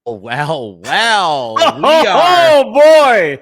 Well, we are. Oh, boy.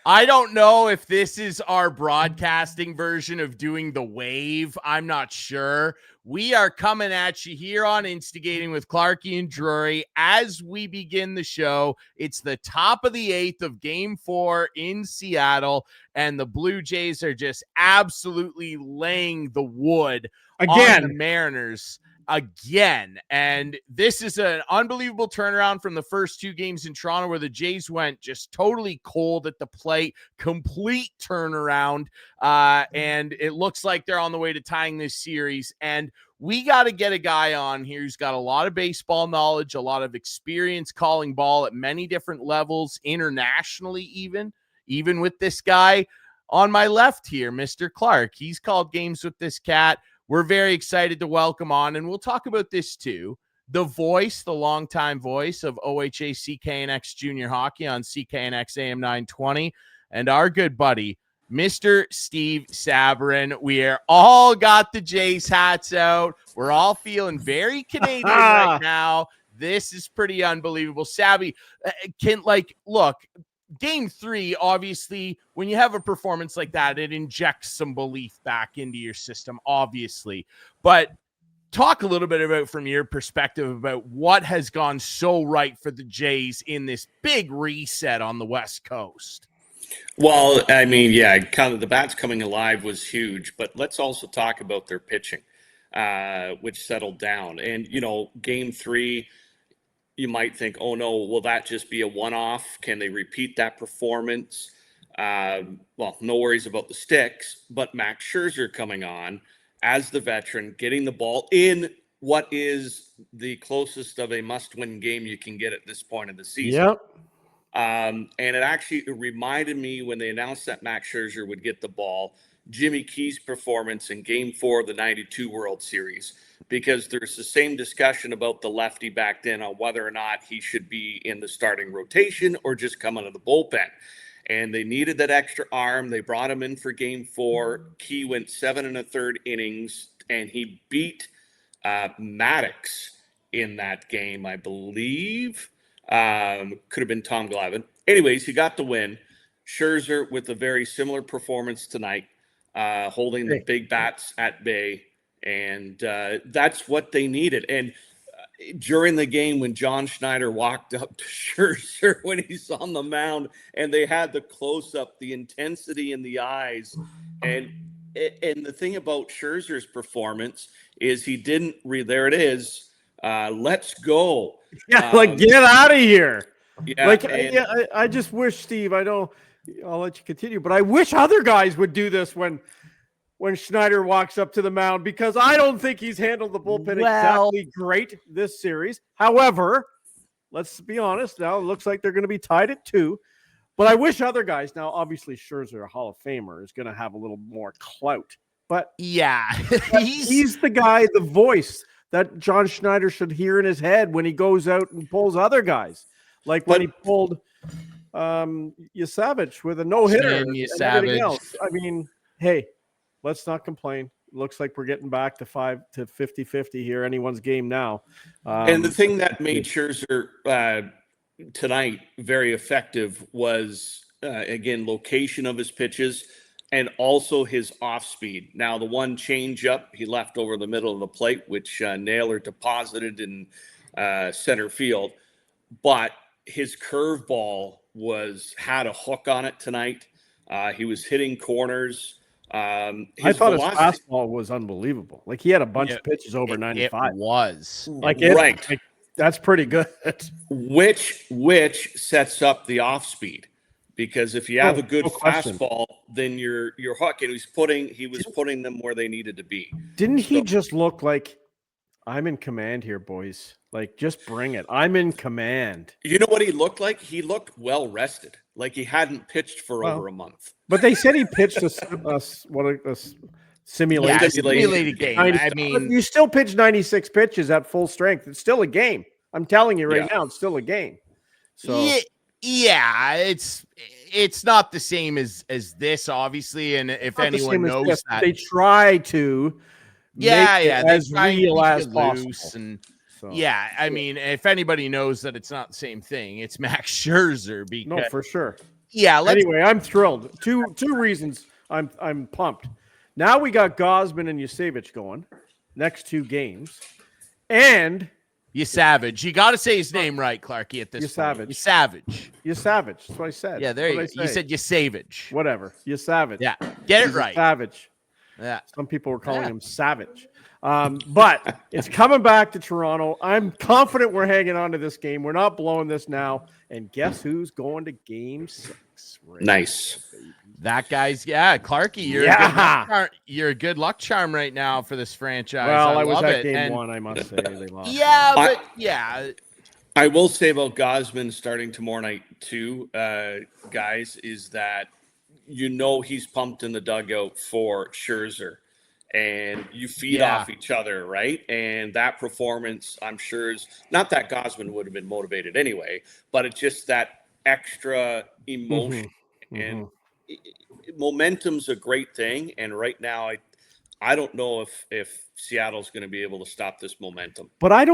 I don't know if this is our broadcasting version of doing the wave. I'm not sure. We are coming at you here on Instigating with Clarkie and Drury as we begin the show. It's the top of the 8th of Game 4 in Seattle, and the Blue Jays are just absolutely laying the wood on the Mariners again. And this is an unbelievable turnaround from the first 2 games in Toronto, where the Jays went just totally cold at the plate, complete turnaround. And it looks like they're on the way to tying this series. And we got to get a guy on here who's got a lot of baseball knowledge, a lot of experience calling ball at many different levels, internationally, even with this guy on my left here, Mr. Clark. He's called games with this cat. We're very excited to welcome on, and we'll talk about this too. The voice, the longtime voice of OHA CKNX Junior Hockey on CKNX AM 920, and our good buddy, Mr. Steve Sabourin. We are all got the Jays hats out. We're all feeling very Canadian right now. This is pretty unbelievable. Sabby, look, Game 3, obviously, when you have a performance like that, it injects some belief back into your system, obviously. But talk a little bit about, from your perspective, about what has gone so right for the Jays in this big reset on the West Coast. Well, I mean, yeah, kind of the bats coming alive was huge, but let's also talk about their pitching, which settled down. And, Game 3, you might think, oh no, will that just be a one-off? Can they repeat that performance? Well, no worries about the sticks, but Max Scherzer coming on as the veteran, getting the ball in what is the closest of a must-win game you can get at this point of the season. Yep. And it reminded me when they announced that Max Scherzer would get the ball, Jimmy Key's performance in Game 4 of the 92 World Series, because there's the same discussion about the lefty back then on whether or not he should be in the starting rotation or just come out of the bullpen. And they needed that extra arm. They brought him in for Game 4. Key went 7 1/3 innings, and he beat Maddox in that game, I believe. Could have been Tom Glavine. Anyways, he got the win. Scherzer with a very similar performance tonight, holding the big bats at bay. And that's what they needed. And during the game, when John Schneider walked up to Scherzer when he's on the mound, and they had the close-up, the intensity in the eyes. And the thing about Scherzer's performance is he didn't there it is. Let's go. Yeah, get out of here. Yeah, I just wish, Steve, I'll let you continue, but I wish other guys would do this when Schneider walks up to the mound, because I don't think he's handled the bullpen exactly great this series. However, let's be honest, now it looks like they're going to be tied at 2. But I wish other guys, now obviously Scherzer, a Hall of Famer, is going to have a little more clout. But yeah, he's the guy, the voice that John Schneider should hear in his head when he goes out and pulls other guys. Like when he pulled Yasavage with a no-hitter and everything else. I mean, hey, let's not complain. Looks like we're getting back to 50-50 here. Anyone's game now. And the thing that made Scherzer tonight very effective was, again, location of his pitches and also his off speed. Now, the one change up he left over the middle of the plate, which Naylor deposited in center field. But his curveball had a hook on it tonight. He was hitting corners. I thought his fastball was unbelievable. Like, he had a bunch of pitches over 95. It was. Right. That's pretty good. Which sets up the off speed, because if you have a good fastball, then your hook, and he was putting them where they needed to be. Didn't he just look like, I'm in command here, boys? Like, just bring it. I'm in command. You know what he looked like? He looked well rested. Like he hadn't pitched for over a month. But they said he pitched a simulated game. I mean, you still pitch 96 pitches at full strength. It's still a game. I'm telling you right now, it's still a game. So yeah, it's not the same as this, obviously. And if anyone knows that, they try to make it as real as possible. So yeah, I mean, if anybody knows that it's not the same thing, it's Max Scherzer. Because no, for sure. yeah, Anyway, I'm thrilled. Two reasons I'm pumped. Now we got Gosman and Yusevich going next 2 games, and you savage. You got to say his name right, Clarky. At this point, Savage. you savage. you savage. That's what I said. Yeah, there you go. What did I You say? said you savage. Whatever. You savage. Yeah, get He's it a right. savage. Yeah. Some people were calling him savage. But it's coming back to Toronto. I'm confident we're hanging on to this game. We're not blowing this now. And guess who's going to Game 6? Nice. That guy's Clarky. You're a good luck charm right now for this franchise. Well, I was love at it. Game And 1. I must say they lost. yeah, but yeah, I will say about Gosman starting tomorrow night too, guys, is that he's pumped in the dugout for Scherzer, and you feed off each other, right? And that performance, I'm sure, is not that Gosman would have been motivated anyway, but it's just that extra emotion and momentum's a great thing. And right now, I don't know if Seattle's going to be able to stop this momentum. But I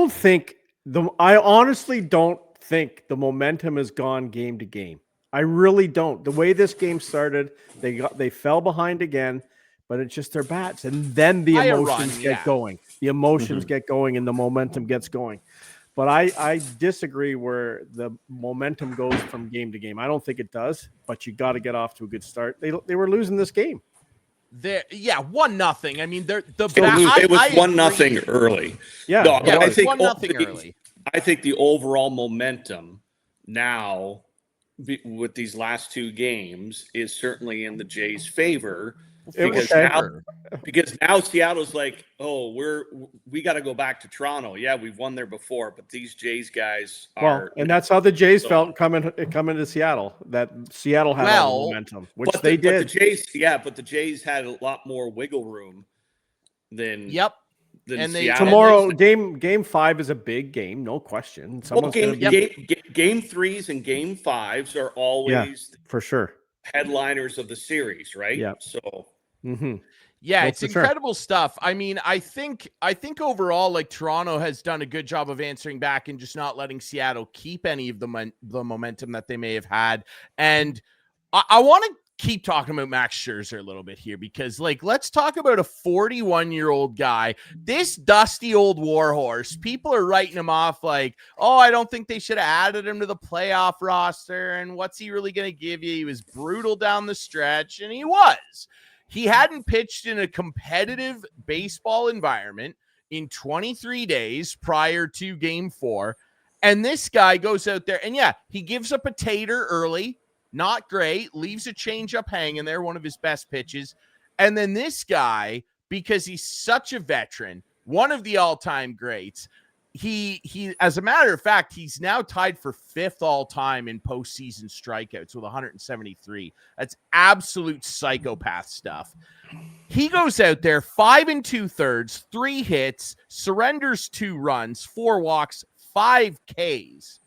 honestly don't think the momentum has gone game to game. I really don't. The way this game started, they fell behind again, but it's just their bats, and then the emotions get going. The emotions get going, and the momentum gets going. But I disagree where the momentum goes from game to game. I don't think it does. But you got to get off to a good start. They were losing this game. 1-0. I mean, it was 1-0 early. Yeah, no, I think 1-0 early. I think the overall momentum now with these last 2 games is certainly in the Jays' favor because now Seattle's like, oh, we got to go back to Toronto. Yeah, we've won there before, but these Jays guys are. And that's how the Jays felt coming to Seattle. That Seattle had all the momentum, which they did. But the Jays had a lot more wiggle room than. Yep. And tomorrow, game 5 is a big game, no question. Game 3s and game 5s are always for sure headliners of the series, right? Yeah. So. It's incredible stuff. I mean, I think overall, like, Toronto has done a good job of answering back and just not letting Seattle keep any of the momentum that they may have had. And I want to keep talking about Max Scherzer a little bit here because, like, let's talk about a 41-year-old guy, this dusty old warhorse. People are writing him off like, oh, I don't think they should have added him to the playoff roster. And what's he really going to give you? He was brutal down the stretch, and he was. He hadn't pitched in a competitive baseball environment in 23 days prior to Game 4. And this guy goes out there and, he gives up a tater early. Not great. Leaves a changeup hanging there, one of his best pitches. And then this guy, because he's such a veteran, one of the all-time greats, he as a matter of fact, he's now tied for 5th all-time in postseason strikeouts with 173. That's absolute psychopath stuff. He goes out there, 5 2/3, 3 hits, surrenders 2 runs, 4 walks, 5 Ks.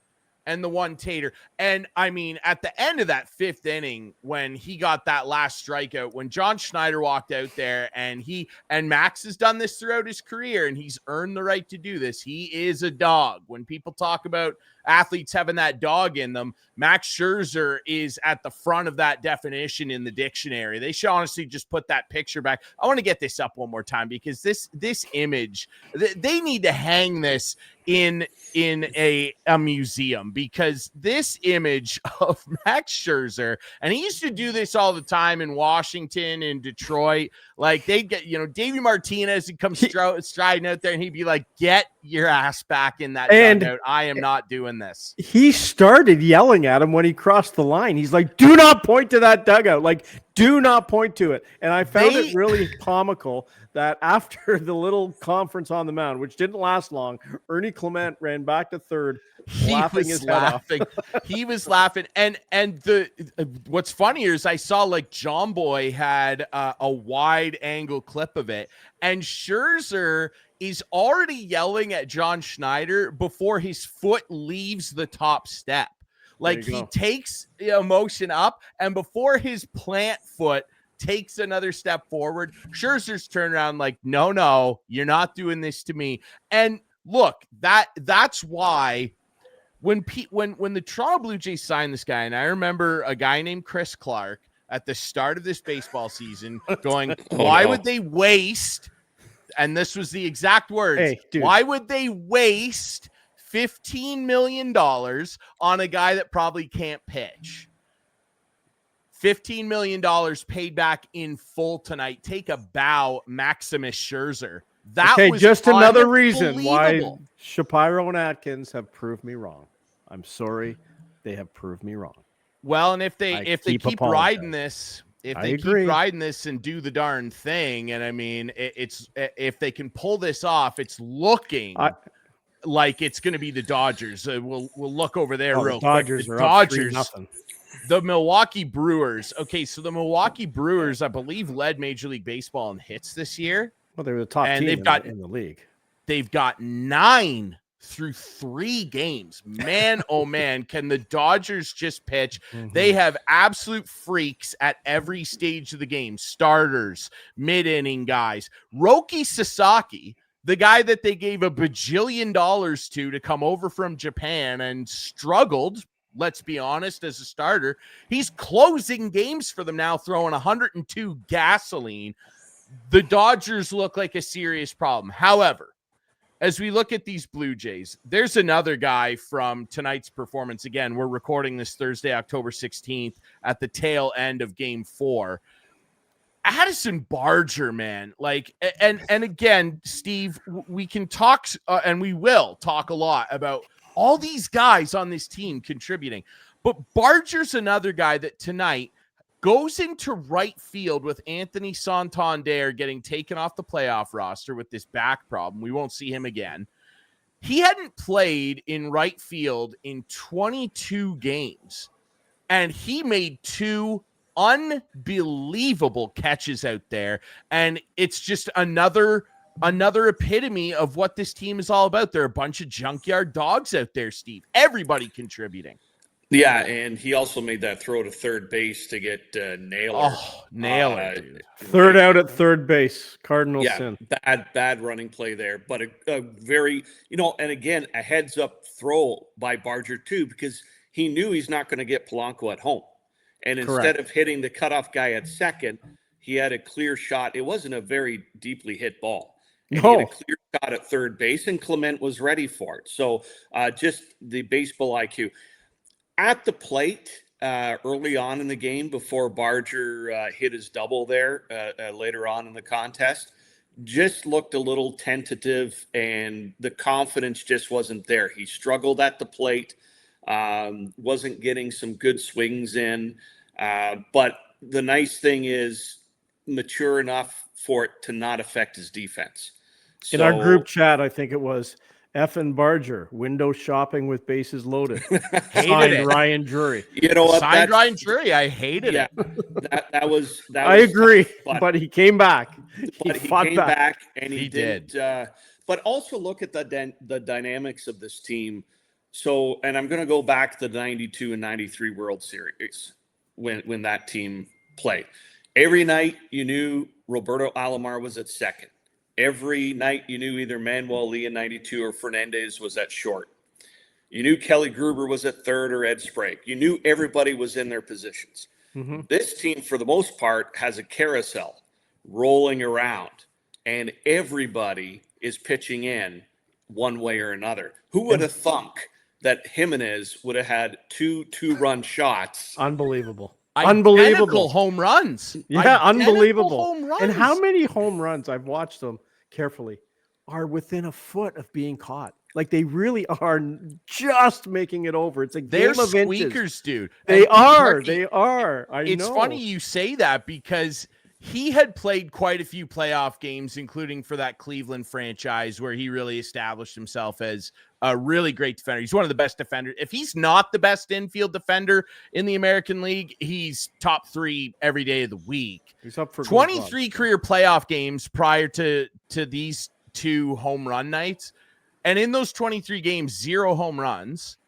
And the 1 tater. And I mean, at the end of that 5th inning, when he got that last strikeout, when John Schneider walked out there, and Max has done this throughout his career, and he's earned the right to do this. He is a dog. When people talk about athletes having that dog in them, Max Scherzer is at the front of that definition in the dictionary. They should honestly just put that picture back. I want to get this up one more time because this image, they need to hang this in a museum, because this image of Max Scherzer, and he used to do this all the time in Washington and Detroit, like they get, Davey Martinez would come striding out there and he'd be like, get your ass back in that dugout. I am not doing this. He started yelling at him when he crossed the line. He's like, do not point to that dugout. Like, do not point to it. And I found it really comical that after the little conference on the mound, which didn't last long, Ernie Clement ran back to third, laughing his head off. He was laughing. And what's funnier is I saw, like, John Boy had a wide angle clip of it, and Scherzer is already yelling at John Schneider before his foot leaves the top step. Like, he takes the emotion up, and before his plant foot takes another step forward, Scherzer's turned around like, no, you're not doing this to me. And look, that's why when the Toronto Blue Jays signed this guy, and I remember a guy named Chris Clark at the start of this baseball season going, why would they waste, and this was the exact words, why would they waste $15 million on a guy that probably can't pitch? $15 million paid back in full tonight. Take a bow, Maximus Scherzer. That was just another reason why Shapiro and Atkins have proved me wrong. I'm sorry, they have proved me wrong. Well, and if they keep riding this, keep riding this and do the darn thing, and I mean, it's if they can pull this off, it's looking like it's going to be the Dodgers. We'll look over there real quick. The Dodgers, nothing. The Milwaukee Brewers. Okay, so the Milwaukee Brewers, I believe, led Major League Baseball in hits this year. Well, they were the top team in the league. They've got 9 through 3 games. Man, oh man, can the Dodgers just pitch? Mm-hmm. They have absolute freaks at every stage of the game. Starters, mid-inning guys. Roki Sasaki, the guy that they gave $1 bajillion to come over from Japan and struggled, let's be honest, as a starter. He's closing games for them now, throwing 102 gasoline. The Dodgers look like a serious problem. However, as we look at these Blue Jays, there's another guy from tonight's performance. Again, we're recording this Thursday, October 16th at the tail end of Game 4. Addison Barger, man. And again, Steve, we can talk and we will talk a lot about all these guys on this team contributing. But Barger's another guy that tonight goes into right field with Anthony Santander getting taken off the playoff roster with this back problem. We won't see him again. He hadn't played in right field in 22 games, and he made 2 unbelievable catches out there. And it's just another epitome of what this team is all about. There are a bunch of junkyard dogs out there, Steve. Everybody contributing. Yeah, and he also made that throw to third base to get Naylor. Oh, Naylor, dude. Third out at third base. Cardinal sin. Bad running play there. But a very, and again, a heads-up throw by Barger, too, because he knew he's not going to get Polanco at home. And instead of hitting the cutoff guy at second, he had a clear shot. It wasn't a very deeply hit ball. And he had a clear shot at third base, and Clement was ready for it. So just the baseball IQ. At the plate early on in the game, before Barger hit his double there later on in the contest, just looked a little tentative, and the confidence just wasn't there. He struggled at the plate, wasn't getting some good swings in. But the nice thing is mature enough for it to not affect his defense. In our group chat, I think it was F and Barger, window shopping with bases loaded. Signed Ryan Drury. You know what? Signed Ryan Drury. I hated it. That was. I agree, but he came back. He came back, and he did. But also look at the dynamics of this team. So, and I'm going to go back to the 92 and 93 World Series when that team played. Every night you knew Roberto Alomar was at second. Every night you knew either Manuel Lee in 92 or Fernandez was at short. You knew Kelly Gruber was at third or Ed Sprague. You knew everybody was in their positions. Mm-hmm. This team, for the most part, has a carousel rolling around, and everybody is pitching in one way or another. Who would have thunk that Jimenez would have had two-run shots? Unbelievable. Unbelievable home runs. Yeah, unbelievable. Home runs. And how many home runs, I've watched them carefully, are within a foot of being caught? Like, they really are just making it over. It's a game of inches. They're squeakers, dude. They are. It's funny you say that, because he had played quite a few playoff games, including for that Cleveland franchise, where he really established himself as a really great defender. He's one of the best defenders. If he's not the best infield defender in the American League, he's top 3 every day of the week. He's up for 23 career playoff games prior to these 2 home run nights. And in those 23 games, 0 home runs.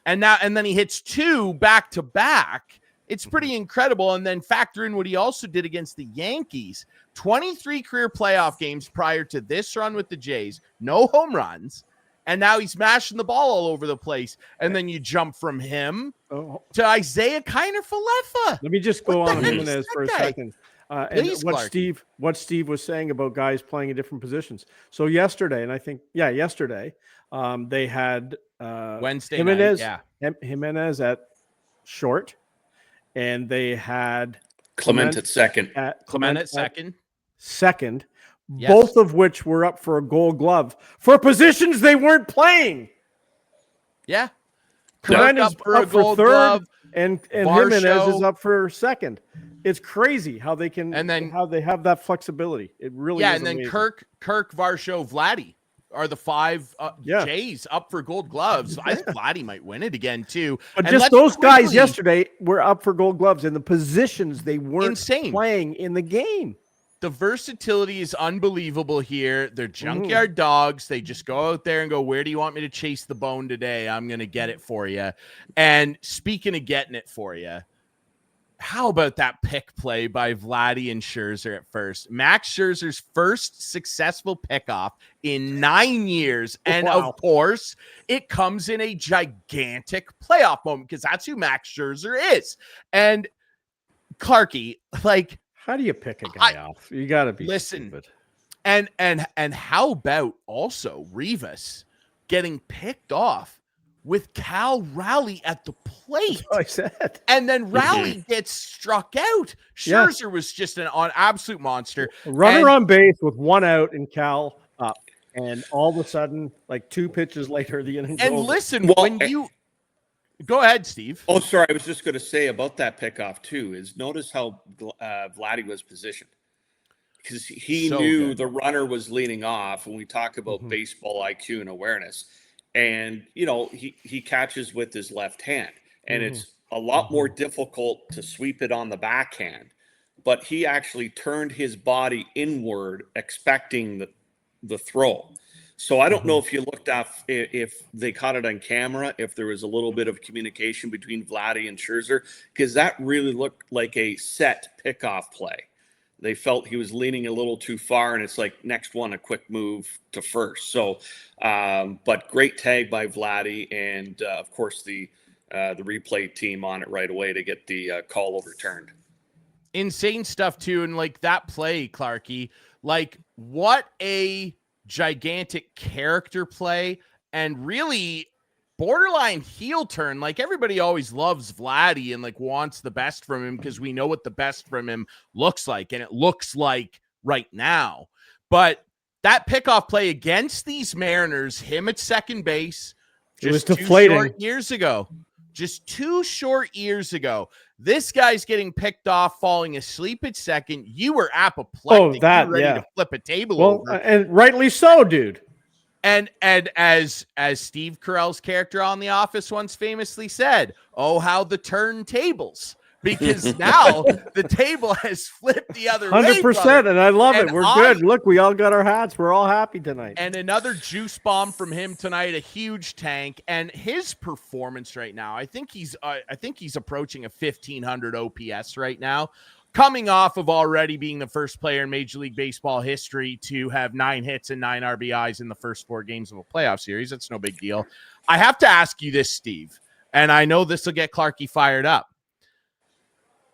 And then he hits 2 back to back. It's pretty incredible. And then factor in what he also did against the Yankees. 23 career playoff games prior to this run with the Jays. No home runs. And now he's mashing the ball all over the place. And then you jump from him to Isaiah Kiner-Falefa. Let me just go on heck Jimenez for a second. Please, and what Steve was saying about guys playing in different positions. So yesterday, and I think, yesterday, they had Wednesday Jimenez, night, Jimenez at short, and they had Clement at second. Clement at second. Yes. Both of which were up for a Gold Glove for positions they weren't playing. Yeah. Clement is up for third, glove, and Jimenez is up for second. It's crazy how they can, and then how they have that flexibility. It really is amazing. Then Kirk, Varsho, Vladdy are the 5 Jays up for Gold Gloves. I think Vladdy might win it again too. But just those guys yesterday were up for Gold Gloves in the positions they weren't playing in the game. The versatility is unbelievable here. They're junkyard dogs. They just go out there and go, where do you want me to chase the bone today? I'm going to get it for you. And speaking of getting it for you, how about that pick play by Vladdy and Scherzer at first? Max Scherzer's first successful pickoff in 9 years. And of course, it comes in a gigantic playoff moment because that's who Max Scherzer is. And Clarky, like, how do you pick a guy off? You got to be stupid. And how about also Rivas getting picked off with Cal Raleigh at the plate? I said. And then Raleigh gets struck out. Scherzer was just an absolute monster. Runner on base with 1 out and Cal up. And all of a sudden, like 2 pitches later, the inning's over. Listen, when you... Go ahead, Steve. Oh, sorry. I was just going to say about that pickoff, too, is notice how Vladdy was positioned. Because he knew the runner was leaning off when we talk about baseball IQ and awareness. And, he catches with his left hand. And it's a lot more difficult to sweep it on the backhand. But he actually turned his body inward, expecting the throw. So I don't know if you looked at if they caught it on camera, if there was a little bit of communication between Vladdy and Scherzer, because that really looked like a set pickoff play. They felt he was leaning a little too far, and it's like next one, a quick move to first. So, but great tag by Vladdy, and of course the replay team on it right away to get the call overturned. Insane stuff too, and like that play, Clarky, like what a gigantic character play and really borderline heel turn. Like everybody always loves Vladdy and like wants the best from him because we know what the best from him looks like, and it looks like right now. But that pickoff play against these Mariners, him at second base, just 2 short years ago. Just 2 short years ago, this guy's getting picked off, falling asleep at second. You were apoplectic. You were ready to flip a table over. And rightly so, dude. And as Steve Carell's character on The Office once famously said, oh, how the turntables. Because now the table has flipped the other 100%, way. 100%, and I love it. We're good. Look, we all got our hats. We're all happy tonight. And another juice bomb from him tonight, a huge tank. And his performance right now, I think he's approaching a 1,500 OPS right now, coming off of already being the first player in Major League Baseball history to have 9 hits and 9 RBIs in the first 4 games of a playoff series. That's no big deal. I have to ask you this, Steve, and I know this will get Clarky fired up.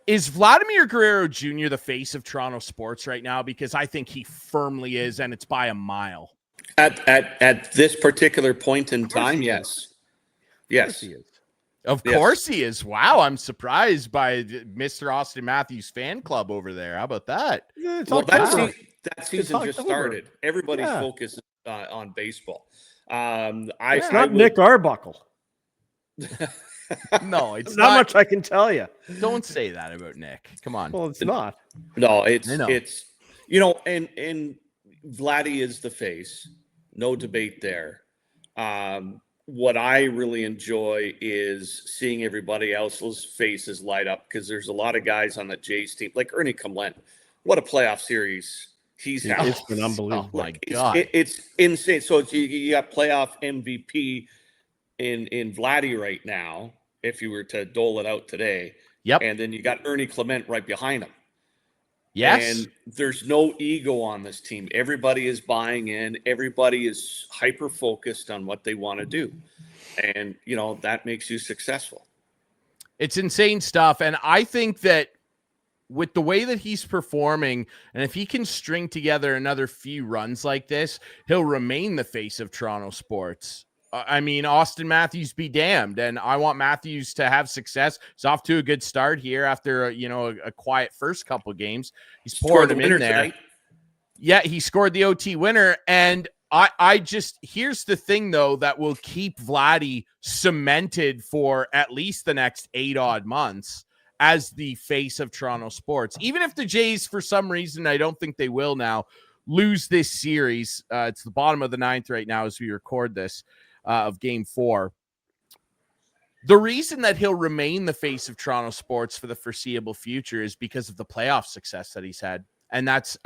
Is Vladimir Guerrero Jr. the face of Toronto sports right now? Because I think he firmly is, and it's by a mile. At this particular point in time, yes. Yes. Of course he is. Wow, I'm surprised by Mr. Austin Matthews fan club over there. How about that? Well, that season just started. Everybody's focus is on baseball. It's not Nick Arbuckle. No, it's not much I can tell you. Don't say that about Nick. Come on. Well, it's not. No, it's and Vladdy is the face. No debate there. What I really enjoy is seeing everybody else's faces light up, because there's a lot of guys on the Jays team, like Ernie Clement. What a playoff series he's had. It's been unbelievable. Oh my God. It's insane. So you got playoff MVP in Vladdy right now, if you were to dole it out today. Yep. And then you got Ernie Clement right behind him. Yes. And there's no ego on this team. Everybody is buying in. Everybody is hyper-focused on what they want to do. And, that makes you successful. It's insane stuff. And I think that with the way that he's performing, and if he can string together another few runs like this, he'll remain the face of Toronto sports. I mean, Austin Matthews be damned, and I want Matthews to have success. He's off to a good start here after a quiet first couple of games. He's pouring them in there. Tonight. Yeah, he scored the OT winner, and I just, here's the thing though that will keep Vladdy cemented for at least the next 8 odd months as the face of Toronto sports. Even if the Jays, for some reason, I don't think they will now, lose this series. It's the bottom of the 9th right now as we record this of Game 4. The reason that he'll remain the face of Toronto sports for the foreseeable future is because of the playoff success that he's had. And that's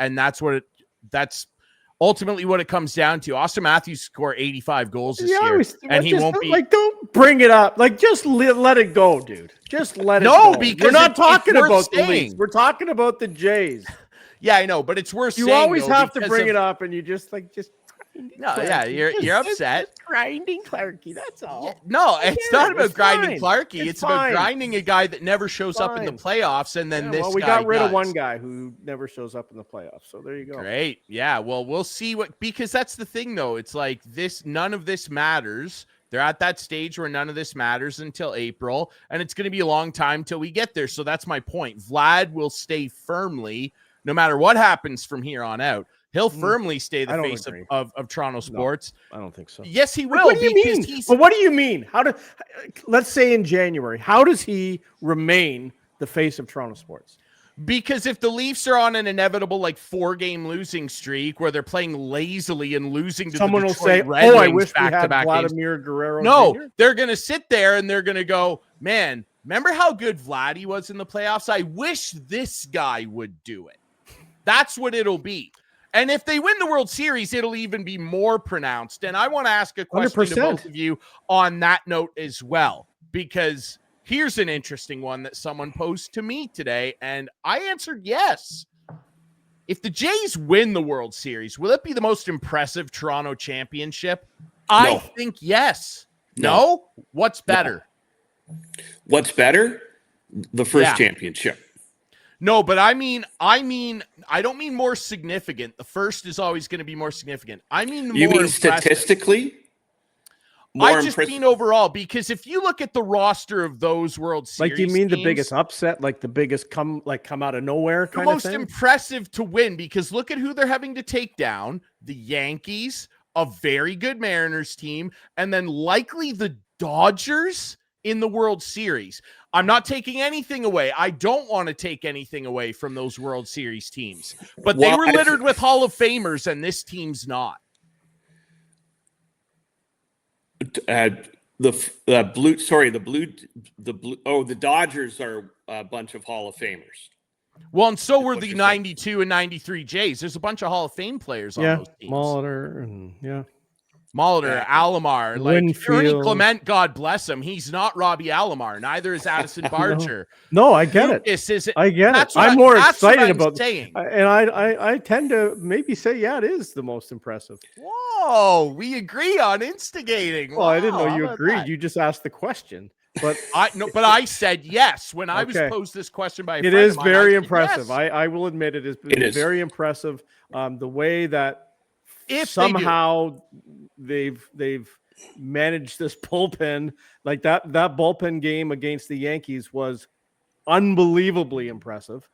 ultimately what it comes down to. Austin Matthews scored 85 goals this year, and he won't be like, don't bring it up. Like, just let it go, dude. Just let it go. No, because we're not talking about the Leafs. We're talking about the Jays. Yeah, I know, but it's worth saying. You always have to bring it up, and you just no, yeah, you're upset. It's grinding Clarkie, that's all. Yeah, no, it's not about grinding Clarkie. It's about grinding a guy that never shows up in the playoffs, and then we got rid of one guy who never shows up in the playoffs. So there you go. Great. Yeah, well, we'll see because that's the thing, though. It's like none of this matters. They're at that stage where none of this matters until April, and it's going to be a long time till we get there. So that's my point. Vlad will stay firmly, no matter what happens from here on out. He'll firmly stay the face of Toronto sports. No, I don't think so. Yes, he will. What do you mean? But what do you mean? Let's say in January, how does he remain the face of Toronto sports? Because if the Leafs are on an inevitable 4-game losing streak where they're playing lazily and losing to someone the will say, Red Wings I wish we had back-to-back Vladimir Guerrero. No, Jr.? They're going to sit there and they're going to go, man, remember how good Vladdy was in the playoffs? I wish this guy would do it. That's what it'll be. And if they win the World Series, it'll even be more pronounced. And I want to ask a question to both of you on that note as well, because here's an interesting one that someone posed to me today, and I answered yes. If the Jays win the World Series, will it be the most impressive Toronto championship? No. I think yes. No? What's better? No. What's better? The first championship. No, but I don't mean more significant. The first is always going to be more significant. I mean more impressive. Statistically? I just mean overall, because if you look at the roster of those World Series, like, you mean the biggest upset, like the biggest come out of nowhere kind of thing? The most impressive to win, because look at who they're having to take down: the Yankees, a very good Mariners team, and then likely the Dodgers in the World Series. I'm not taking anything away. I don't want to take anything away from those World Series teams, but they were littered with Hall of Famers, and this team's not. The Dodgers are a bunch of Hall of Famers. Well, and so were the 92 and 93 Jays. There's a bunch of Hall of Fame players on those teams. Molitor, Alomar, Ernie Clement, God bless him. He's not Robbie Alomar. Neither is Addison Barger. No, I get it. I get it. I'm more excited about it. And I tend to maybe say, it is the most impressive. Whoa, we agree on instigating. Well, I didn't know you agreed. That? You just asked the question. But I said yes when I was posed this question by a friend. It is very impressive. Yes. I will admit it is very impressive. The way that somehow they've managed this bullpen, like that bullpen game against the Yankees was unbelievably impressive.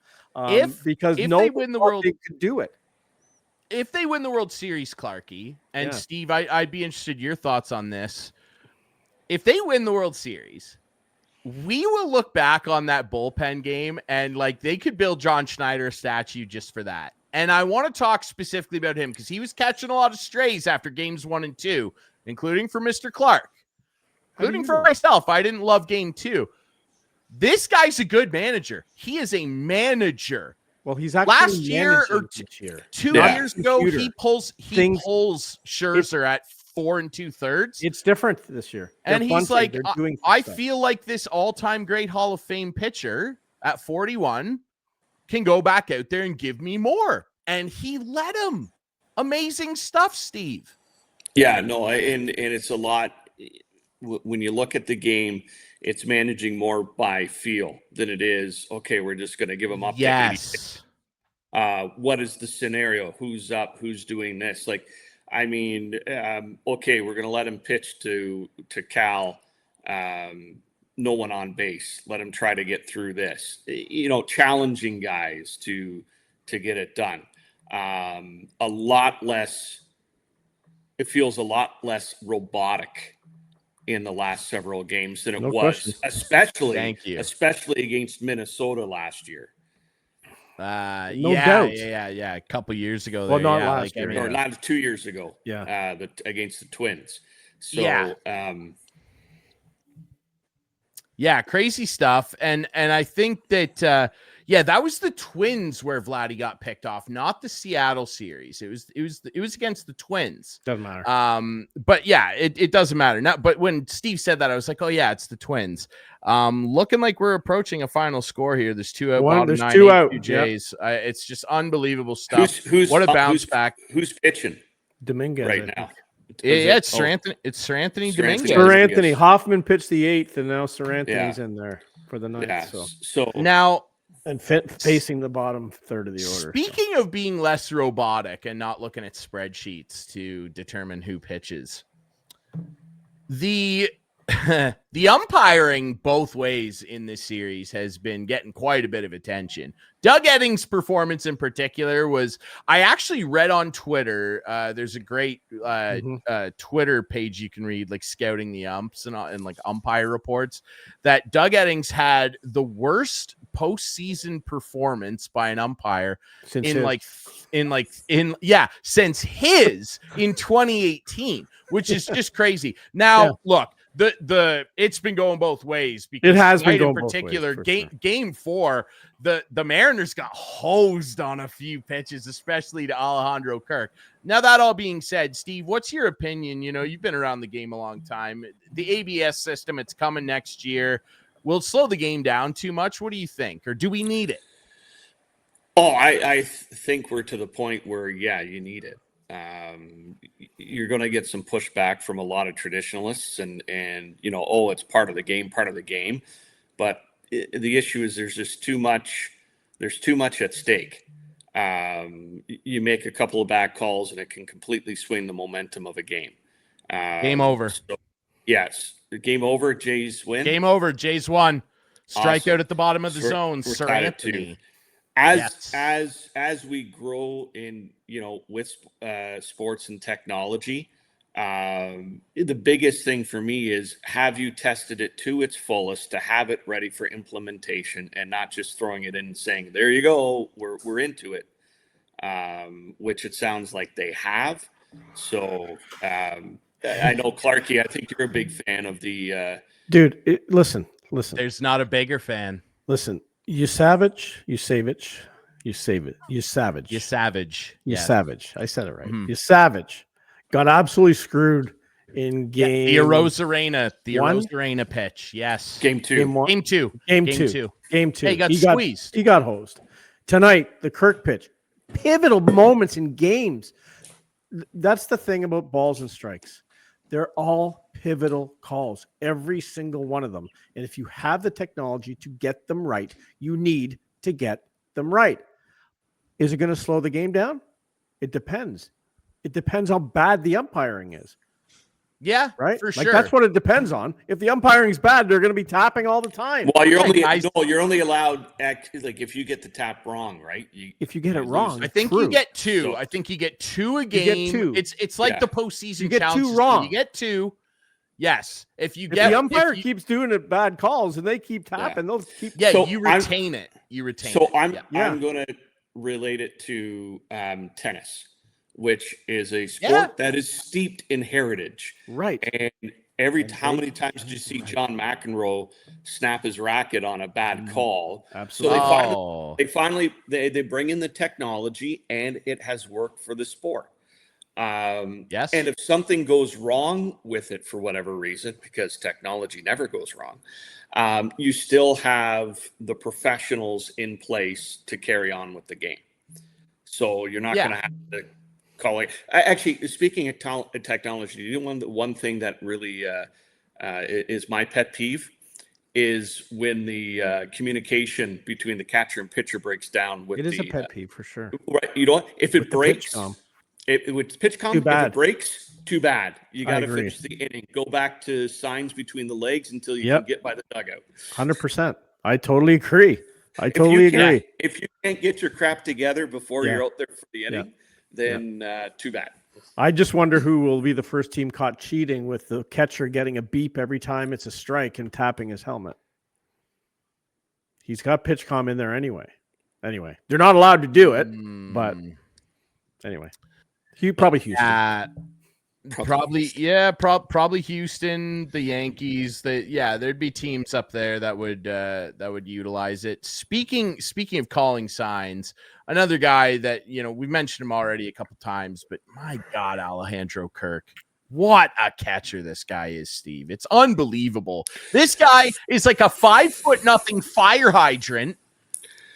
Because they win the World, could do it. If they win the World Series, Clarkie and Steve, I'd be interested in your thoughts on this. If they win the World Series, we will look back on that bullpen game and they could build John Schneider a statue just for that. And I want to talk specifically about him because he was catching a lot of strays after games 1 and 2, including for Mr. Clark, including for myself. I didn't love game 2. This guy's a good manager. He is a manager. Well, he's actually last year or 2 years ago, he pulls Scherzer at 4 2/3. It's different this year. And he's like, I feel like this all-time great Hall of Fame pitcher at 41 can go back out there and give me more. And he let him. Amazing stuff, Steve. Yeah, no, and it's a lot. When you look at the game, it's managing more by feel than it is, okay, we're just going to give them up to 86. What is the scenario? Who's up? Who's doing this? Like, I mean, okay, we're going to let him pitch to Cal. No one on base. Let him try to get through this. Challenging guys to get it done. A lot less. It feels a lot less robotic in the last several games than it was, especially against Minnesota last year. No doubt. Yeah. A couple years ago. Well, not last year. Or not 2 years ago. Yeah. Against the Twins. So, yeah, crazy stuff. And I think that, that was the Twins where Vladdy got picked off, not the Seattle series. It was against the Twins. Doesn't matter. But yeah, it doesn't matter. But when Steve said that, I was like, oh yeah, it's the Twins. Looking like we're approaching a final score here. There's 2 out. There's 2 out. Jays. It's just unbelievable stuff. What a bounce back. Who's pitching Dominguez right now? It's Sir Anthony. It's Sir Anthony Dominguez. Sir Anthony Hoffman pitched the 8th, and now Sir Anthony's in there for the 9th. Yeah. So now, and facing the bottom third of the order. Speaking of being less robotic and not looking at spreadsheets to determine who pitches, the umpiring both ways in this series has been getting quite a bit of attention. Doug Eddings' performance in particular I actually read on Twitter. There's a great Twitter page you can read, like Scouting the Umps and like umpire reports, that Doug Eddings had the worst postseason performance by an umpire since his in 2018, which is just crazy. Now, look. It's been going both ways because it has been going in particular both ways, game 4, the Mariners got hosed on a few pitches, especially to Alejandro Kirk. Now, that all being said, Steve, what's your opinion? You've been around the game a long time. The ABS system, it's coming next year. Will it slow the game down too much? What do you think? Or do we need it? Oh, I think we're to the point where, you need it. You're going to get some pushback from a lot of traditionalists and it's part of the game. But the issue is there's too much at stake. You make a couple of bad calls and it can completely swing the momentum of a game. Game over. So, yes. Game over. Jays win. Game over. Jays won. Strikeout at the bottom of the zone. Sir Anthony. As we grow in, with sports and technology, the biggest thing for me is, have you tested it to its fullest to have it ready for implementation and not just throwing it in and saying, there you go, we're into it, which it sounds like they have. So I know, Clarkie, I think you're a big fan of the dude. Listen. There's not a bigger fan. Listen. You savage, you savage, you save it. You savage. You savage. You savage. I said it right. You savage. Got absolutely screwed in game. The Arozarena pitch. Yes. Game 2. Game 2. Game 2. Hey, he got squeezed. He got hosed. Tonight, the Kirk pitch. Pivotal moments in games. That's the thing about balls and strikes. They're all pivotal calls, every single one of them. And if you have the technology to get them right, you need to get them right. Is it going to slow the game down? It depends. It depends how bad the umpiring is. Yeah, right. For sure. That's what it depends on. If the umpiring is bad, they're going to be tapping all the time. Well, you're only allowed if you get the tap wrong, right? If you get it wrong, I think you get 2. I think you get 2 a game. You get 2. It's like the postseason. You get 2 wrong. You get 2. Yes. If the umpire keeps doing it bad calls and they keep tapping, they'll keep. Yeah, so you retain it. You retain it. So I'm going to relate it to tennis, which is a sport that is steeped in heritage. Right. And how many times did you see John McEnroe snap his racket on a bad call? Absolutely. So they finally bring in the technology, and it has worked for the sport. Yes. And if something goes wrong with it for whatever reason, because technology never goes wrong, you still have the professionals in place to carry on with the game. So you're not going to have to call it. Actually, speaking of technology, you know, one thing that really is my pet peeve is when the communication between the catcher and pitcher breaks down. With it is the, a pet peeve for sure. Right, you know, if it With breaks, with PitchCom, if bad. it breaks, too bad. You got to agree. finish the inning. Go back to signs between the legs until you can get by the dugout. 100%. I totally agree. If you can't get your crap together before you're out there for the inning, then too bad. I just wonder who will be the first team caught cheating with the catcher getting a beep every time it's a strike and tapping his helmet. He's got PitchCom in there anyway. They're not allowed to do it, but anyway. Probably Houston. Probably Houston, the Yankees. There'd be teams up there that would utilize it. Speaking of calling signs, another guy that, you know, we mentioned him already a couple times, but my God, Alejandro Kirk. What a catcher this guy is, Steve. It's unbelievable. This guy is like a 5'0" fire hydrant.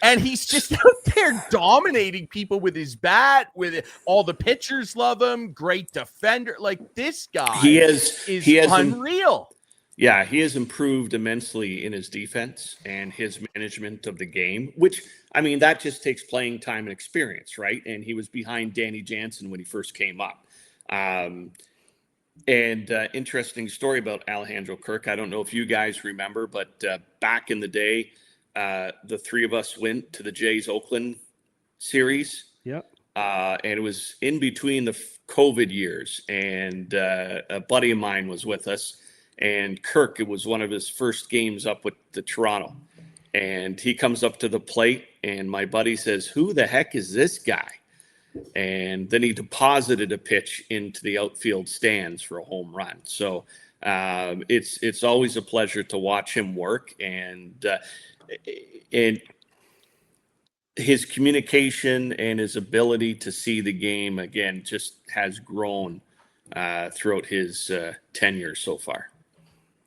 And he's just out there dominating people with his bat. With all the pitchers love him. Great defender. Like, this guy is unreal. He has improved immensely in his defense and his management of the game, which, I mean, that just takes playing time and experience, right? And he was behind Danny Jansen when he first came up. Interesting story about Alejandro Kirk. I don't know if you guys remember, but back in the day, the three of us went to the Jays Oakland series. Yep. And it was in between the COVID years, and a buddy of mine was with us, and Kirk, it was one of his first games up with the Toronto, and he comes up to the plate, and my buddy says, "Who the heck is this guy?" And then he deposited a pitch into the outfield stands for a home run. So it's always a pleasure to watch him work, and his communication and his ability to see the game, again, just has grown throughout his tenure so far.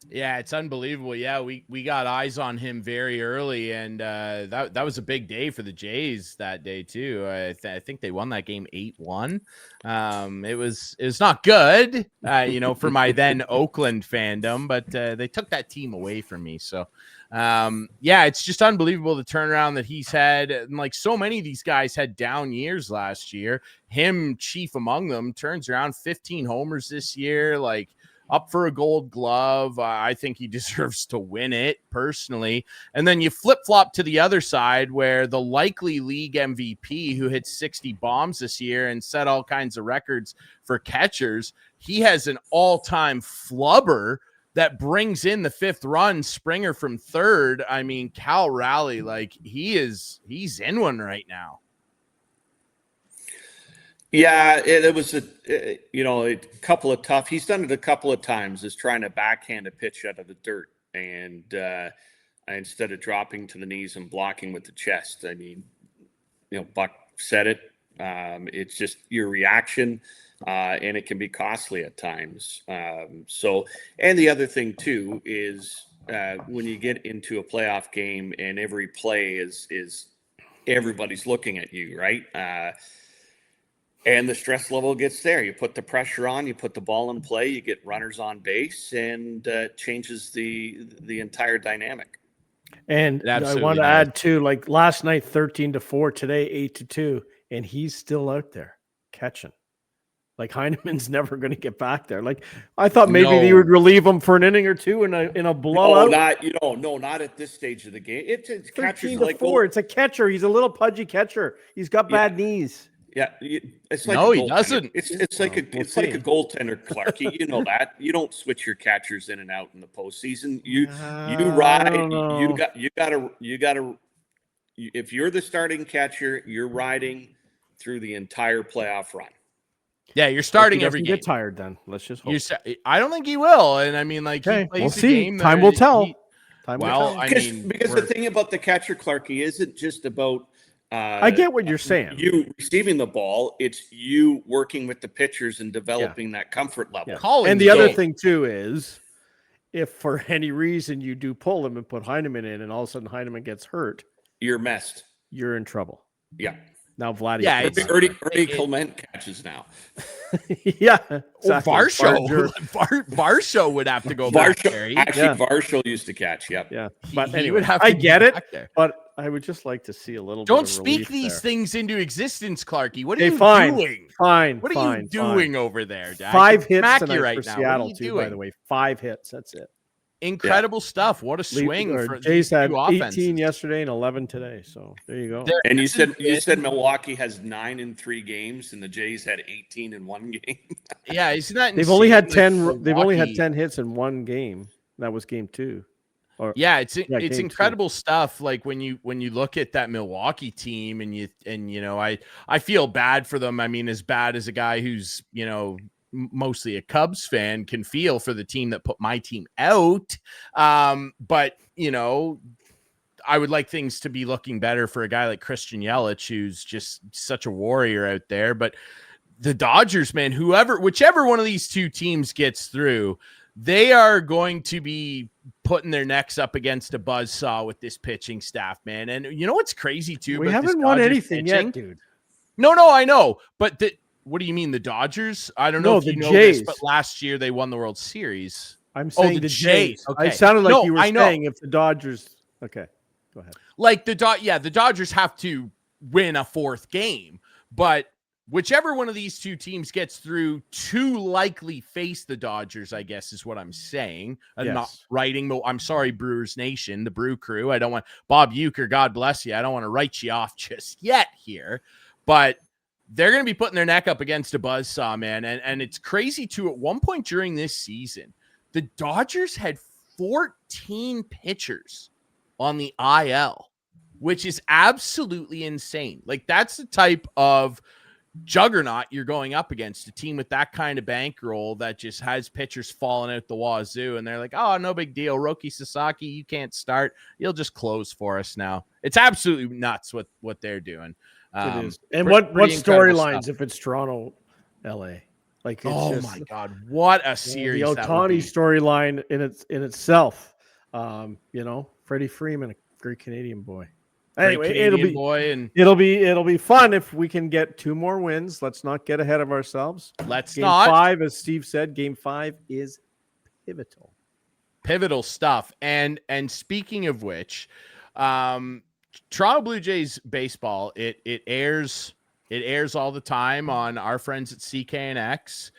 Yeah, it's unbelievable. Yeah, we got eyes on him very early, and that was a big day for the Jays that day too. I think they won that game 8-1. It was not good, for my then Oakland fandom, but they took that team away from me. So, it's just unbelievable the turnaround that he's had. And like so many of these guys had down years last year. Him chief among them. Turns around 15 homers this year. Like, up for a Gold Glove. I think he deserves to win it personally. And then you flip-flop to the other side where the likely league MVP who hit 60 bombs this year and set all kinds of records for catchers, he has an all-time flubber that brings in the fifth run, Springer from third. I mean, Cal Raleigh, like he's in one right now. Yeah, it was a couple of tough. He's done it a couple of times, is trying to backhand a pitch out of the dirt, and instead of dropping to the knees and blocking with the chest. I mean, Buck said it. It's just your reaction, and it can be costly at times. And the other thing too is when you get into a playoff game and every play is everybody's looking at you, right? And the stress level gets there. You put the pressure on, you put the ball in play, you get runners on base, and changes the entire dynamic. And I want to add too, like last night, 13-4, today 8-2, and he's still out there catching. Like Heineman's never going to get back there. Like I thought maybe they would relieve him for an inning or two in a blowout. Not at this stage of the game. It's 13-4. It's a catcher. He's a little pudgy catcher. He's got bad knees. Yeah, it's like he doesn't. It's like a goaltender, Clark. You know that. You don't switch your catchers in and out in the postseason. You ride. You gotta. If you're the starting catcher, you're riding through the entire playoff run. Yeah, you're starting every game. Get tired then. Let's just hope. I don't think he will. And I mean, like, we'll see. Time will tell. Because the thing about the catcher, Clark, he isn't just about I get what you're saying. You receiving the ball, it's you working with the pitchers and developing that comfort level. Yeah. And the other thing too is, if for any reason you do pull him and put Heineman in, and all of a sudden Heineman gets hurt, you're messed. You're in trouble. Yeah. Now Vladdy. Yeah, Ernie Clement catches now. Yeah. Exactly. Or Varsho would have to go back there. Varsho used to catch. Yep. Yeah. But he anyway, would have to I get it. But I would just like to see a little. Don't bit of speak these there. things into existence, Clarky. What are you doing? Fine. What are you doing over there, Dad? 5 hits tonight right for now. Seattle too. By the way, 5 hits. That's it. Incredible stuff. What a swing. For Jays had 18 yesterday and 11 today. So there you go. And you said Milwaukee has 9 in 3 games, and the Jays had 18 in 1 game. Yeah, isn't that they've only had 10. They've only had 10 hits in 1 game. That was game 2. It's incredible stuff. Like when you look at that Milwaukee team, and I feel bad for them. I mean, as bad as a guy who's mostly a Cubs fan can feel for the team that put my team out. But I would like things to be looking better for a guy like Christian Yelich, who's just such a warrior out there. But the Dodgers, man, whichever one of these two teams gets through, they are going to be putting their necks up against a buzzsaw with this pitching staff, man. And you know what's crazy too? We haven't won anything yet, dude. No, I know. But what do you mean, the Dodgers? I don't know if you know Jays. this, but last year they won the World Series. I'm saying the Jays. Okay. I sounded like you were saying if the Dodgers. Okay, go ahead. Like the Dodgers have to win a 4th game, but whichever one of these two teams gets through to likely face the Dodgers, I guess is what I'm saying. I'm not writing. I'm sorry, Brewers Nation, the Brew Crew. I don't want Bob Uecker, God bless you. I don't want to write you off just yet here, but they're going to be putting their neck up against a buzzsaw, man. And it's crazy too. At one point during this season, the Dodgers had 14 pitchers on the IL, which is absolutely insane. Like that's the type of juggernaut you're going up against, a team with that kind of bankroll that just has pitchers falling out the wazoo, and they're like, oh, no big deal, Roki Sasaki, you can't start, you'll just close for us now. It's absolutely nuts what they're doing. It is. And what storylines if it's Toronto, LA? Like, it's my God, what a series! The Ohtani storyline in itself. Freddie Freeman, a great Canadian boy. Anyway, it'll be fun if we can get 2 more wins. Let's not get ahead of ourselves. Game 5, as Steve said, Game 5 is pivotal stuff. And speaking of which, Toronto Blue Jays baseball, it airs all the time on our friends at CKNX.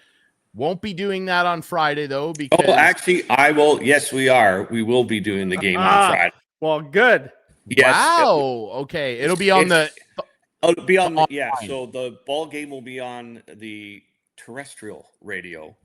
Won't be doing that on Friday though, because actually I will. Yes, we are. We will be doing the game on Friday. Well, good. Yes. Wow. Okay. It'll be on the. It'll be on the. Yeah. So the ball game will be on the terrestrial radio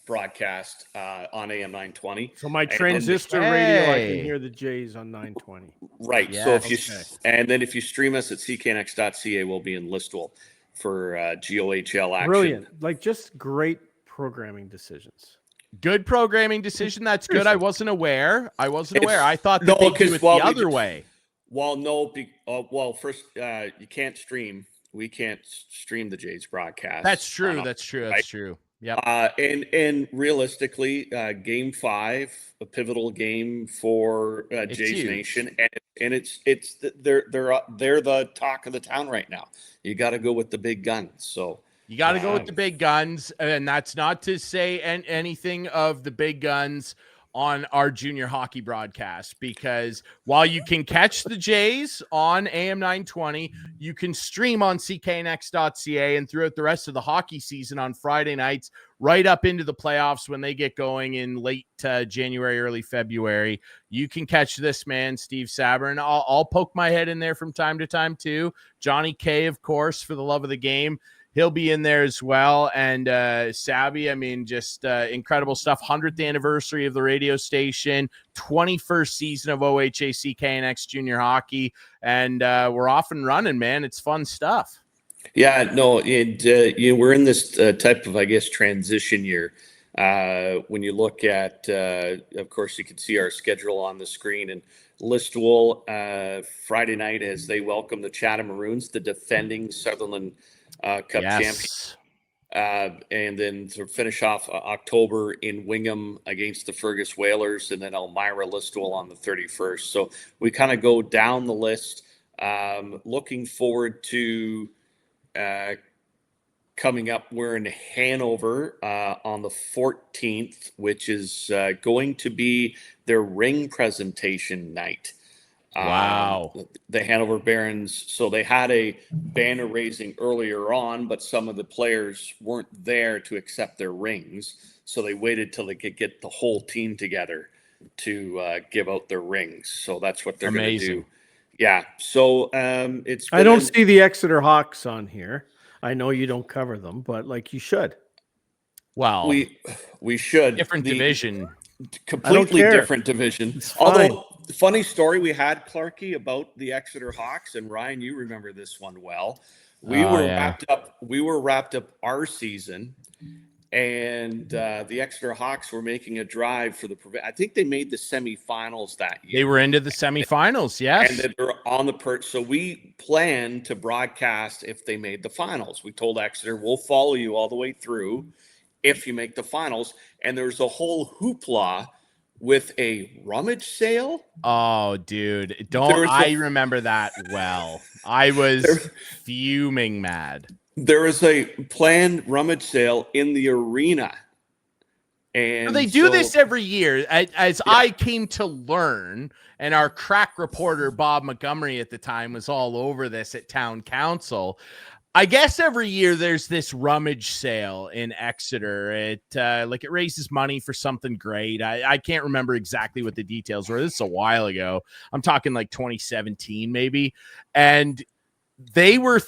broadcast on AM 920. So my transistor radio, I can hear the Jays on 920. Right. Yes, so if you stream us at cknx.ca, we'll be in Listowel for GOHL action. Brilliant. Like just great programming decisions. Good programming decision. That's good. I wasn't aware. I thought that they do it the other way. Well, no. First, you can't stream. We can't stream the Jays broadcast. That's true. That's true. Yeah. And realistically, Game 5, a pivotal game for Jays Nation, and they're the talk of the town right now. You got to go with the big guns. So. You got to go with the big guns, and that's not to say anything of the big guns on our junior hockey broadcast, because while you can catch the Jays on AM 920, you can stream on cknx.ca, and throughout the rest of the hockey season on Friday nights, right up into the playoffs when they get going in late January, early February, you can catch this man, Steve Sabourin. I'll poke my head in there from time to time too. Johnny K, of course, for the love of the game. He'll be in there as well. And Sabby, I mean, just incredible stuff. 100th anniversary of the radio station, 21st season of OHA CKNX Junior Hockey. And we're off and running, man. It's fun stuff. Yeah, no, we're in this type of, I guess, transition year. When you look at, of course, you can see our schedule on the screen, and Listowel Friday night as they welcome the Chatham Maroons, the defending Sutherland Cup champions. And then to finish off October in Wingham against the Fergus Whalers, and then Elmira Listowel on the 31st. So we kind of go down the list. Looking forward to coming up. We're in Hanover on the 14th, which is going to be their ring presentation night. Wow. The Hanover Barons. So they had a banner raising earlier on, but some of the players weren't there to accept their rings. So they waited till they could get the whole team together to give out their rings. So that's what they're going to do. Yeah. So it's. I don't see the Exeter Hawks on here. I know you don't cover them, but like you should. Well, we should. Different division. Completely different division. Although, funny story we had, Clarkie, about the Exeter Hawks, and Ryan, you remember this one well. We were wrapped up our season, and the Exeter Hawks were making a drive for the. I think they made the semifinals that year. They were into the semifinals, yes. And they were on the perch. So we planned to broadcast if they made the finals. We told Exeter, we'll follow you all the way through if you make the finals. And there's a whole hoopla with a rummage sale. Oh, dude. I remember that well. I was fuming mad. There is a planned rummage sale in the arena. And they do this every year. As I came to learn, and our crack reporter, Bob Montgomery at the time, was all over this at town council. I guess every year there's this rummage sale in Exeter. It raises money for something great. I can't remember exactly what the details were. This is a while ago. I'm talking like 2017 maybe. And they were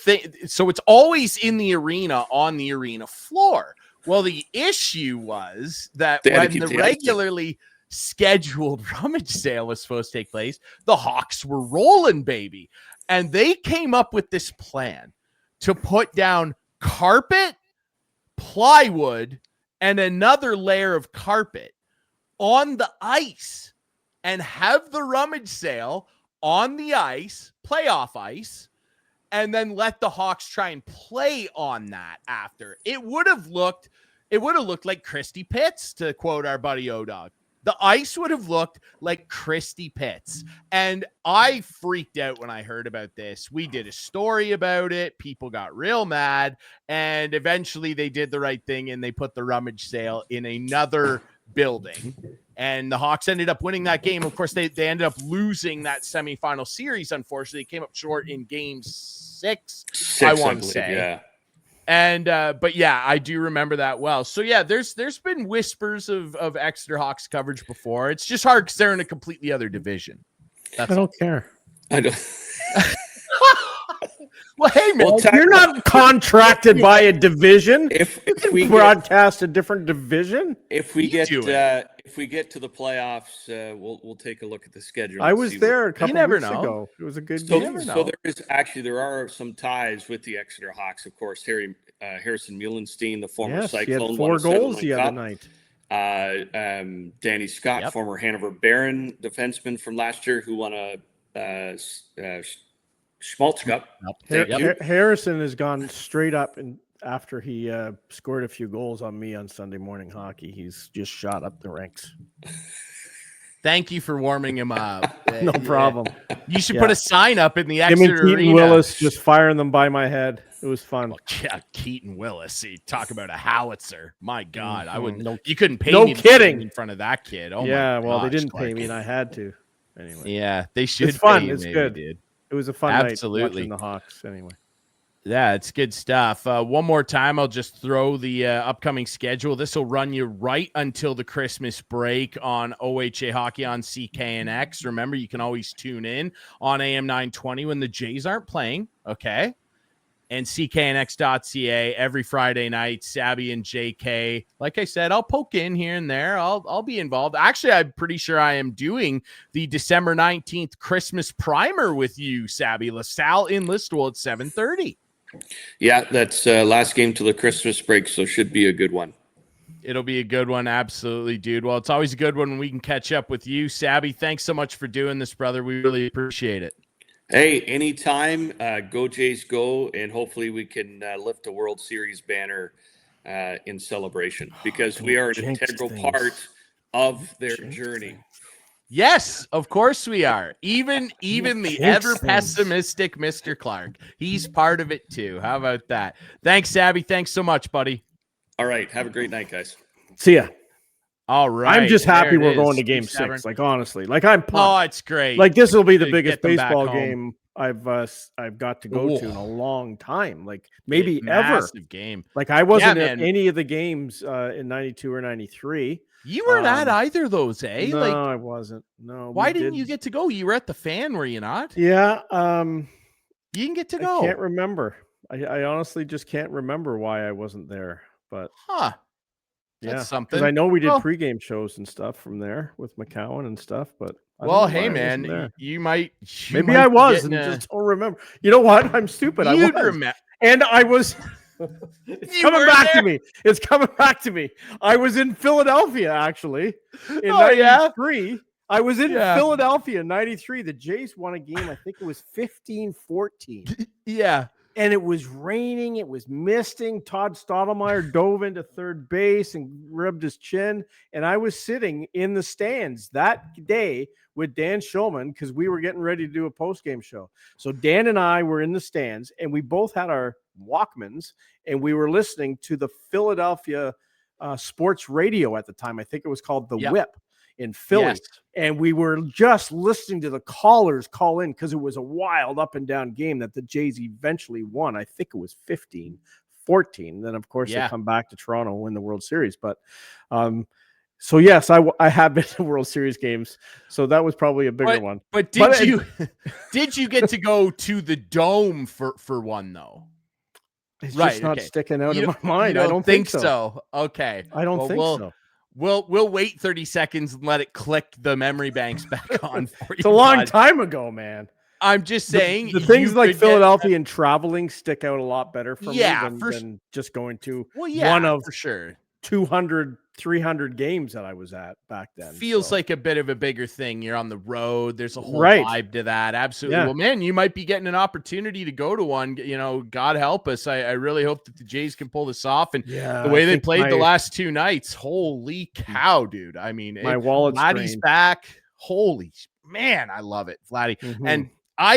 so it's always in the arena, on the arena floor. Well, the issue was that when the regularly scheduled rummage sale was supposed to take place, the Hawks were rolling, baby. And they came up with this plan to put down carpet, plywood, and another layer of carpet on the ice and have the rummage sale on the ice, playoff ice, and then let the Hawks try and play on that after. It would have looked like Christy Pitts, to quote our buddy O-Dog. The ice would have looked like Christy Pitts. And I freaked out when I heard about this. We did a story about it. People got real mad. And eventually they did the right thing and they put the rummage sale in another building. And the Hawks ended up winning that game. Of course, they ended up losing that semifinal series, unfortunately. They came up short in game six I want to say. Yeah. And but yeah, I do remember that well. So yeah, there's been whispers of Exeter Hawks coverage before. It's just hard because they're in a completely other division. I don't care. I don't. Well, hey man, you're not contracted by a division. If we broadcast a different division, if we get to the playoffs, we'll take a look at the schedule. I was there a couple weeks ago. It was a good game. So there are some ties with the Exeter Hawks. Of course, Harrison Muhlenstein, the former Cyclone, he had 4 goals the other night. Danny Scott, former Hanover Baron defenseman from last year, who won a Schmaltz Cup. Harrison has gone straight up, and after he scored a few goals on me on Sunday morning hockey, he's just shot up the ranks. Thank you for warming him up. No problem. You should put a sign up in the Exeter Keaton arena. Willis just firing them by my head. It was fun. Well, yeah, Keaton Willis. You talk about a howitzer. My God, I wouldn't. No, you couldn't pay me kidding in front of that kid. Oh yeah, my well, gosh, they didn't Clark. pay me, and I had to. Anyway, yeah, they should. It's fun. Pay It's maybe, good. Dude. It was a fun night watching the Hawks. Anyway. Yeah, it's good stuff. One more time, I'll just throw the upcoming schedule. This will run you right until the Christmas break on OHA Hockey on CKNX. Remember, you can always tune in on AM 920 when the Jays aren't playing, okay? And CKNX.ca every Friday night, Sabby and JK. Like I said, I'll poke in here and there. I'll be involved. Actually, I'm pretty sure I am doing the December 19th Christmas primer with you, Sabby. LaSalle in Listowel at 7:30. Yeah, that's last game till the Christmas break, so should be a good one. It'll be a good one. Absolutely, dude. Well, it's always a good one when we can catch up with you. Sabby, thanks so much for doing this, brother. We really appreciate it. Hey, anytime. Go Jays, go, and hopefully we can lift a World Series banner in celebration, because we are an integral part of their journey. Yes, of course we are. Even the ever pessimistic Mr. Clark, he's part of it too. How about that? Thanks, Sabby. Thanks so much, buddy. All right. Have a great night, guys. See ya. All right. I'm just happy we're going to game 6. Like, honestly, like I'm pumped. Oh, it's great. Like, this will be the biggest baseball game I've got to go to in a long time. Like, maybe ever. Massive game. Like, I wasn't at any of the games in 92 or 93. You weren't at either of those, eh? No, like, I wasn't. No. Why didn't you get to go? You were at the Fan, were you not? Yeah. You didn't get to go. I can't remember. I honestly just can't remember why I wasn't there. But that's something. Because I know we did pregame shows and stuff from there with McCowan and stuff. But hey, man, you might. Maybe I was and just don't remember. You know what? I'm stupid. I was. Remember. And I was. It's coming back to me. It's coming back to me. I was in Philadelphia actually in 93. I was in Philadelphia in 93. The Jays won a game. I think it was 15-14. Yeah. And it was raining. It was misting. Todd Stottlemyre dove into third base and rubbed his chin. And I was sitting in the stands that day with Dan Schulman because we were getting ready to do a post-game show. So Dan and I were in the stands, and we both had our Walkmans, and we were listening to the Philadelphia sports radio at the time. I think it was called The Whip in Philly. Yes. And we were just listening to the callers call in because it was a wild up and down game that the Jays eventually won. I think it was 15-14. Then, of course, they come back to Toronto and win the World Series. But so, yes, I have been to World Series games. So that was probably a bigger one. But did you get to go to the Dome for one, though? It's just not sticking out in my mind. I don't think so. Okay. I don't think so. We'll wait 30 seconds and let it click the memory banks back on for you. It's a long time ago, man. I'm just saying the things like Philadelphia and traveling stick out a lot better for me than just going to one of for sure 200, 300 games that I was at back then. Feels like a bit of a bigger thing. You're on the road. There's a whole vibe to that. Absolutely. Yeah. Well, man, you might be getting an opportunity to go to one. You know, God help us. I really hope that the Jays can pull this off. And the way they played the last 2 nights, holy cow, dude. I mean, my wallet's Vladdy's back. Holy man, I love it, Vladdy. Mm-hmm. And I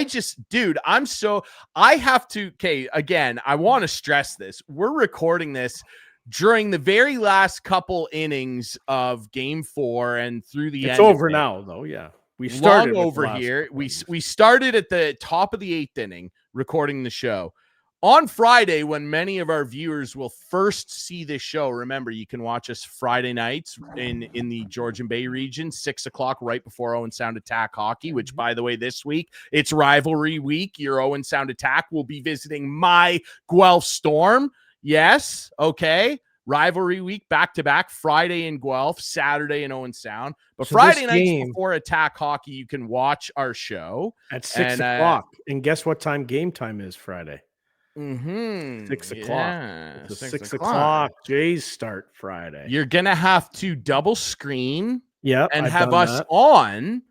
have to, again, I want to stress this. We're recording this during the very last couple innings of Game 4 and through the end. It's over now, though. Yeah, we started over here. We started at the top of the 8th inning, recording the show on Friday when many of our viewers will first see this show. Remember, you can watch us Friday nights in the Georgian Bay region, 6:00 right before Owen Sound Attack Hockey. Which, by the way, this week it's rivalry week. Your Owen Sound Attack will be visiting my Guelph Storm. Yes. Okay. Rivalry week, back-to-back, Friday in Guelph, Saturday in Owen Sound. But so Friday nights before Attack Hockey, you can watch our show. At 6:00. And guess what time game time is Friday? 6:00. Yeah. It's 6:00. Jays start Friday. You're going to have to double screen and I've have us on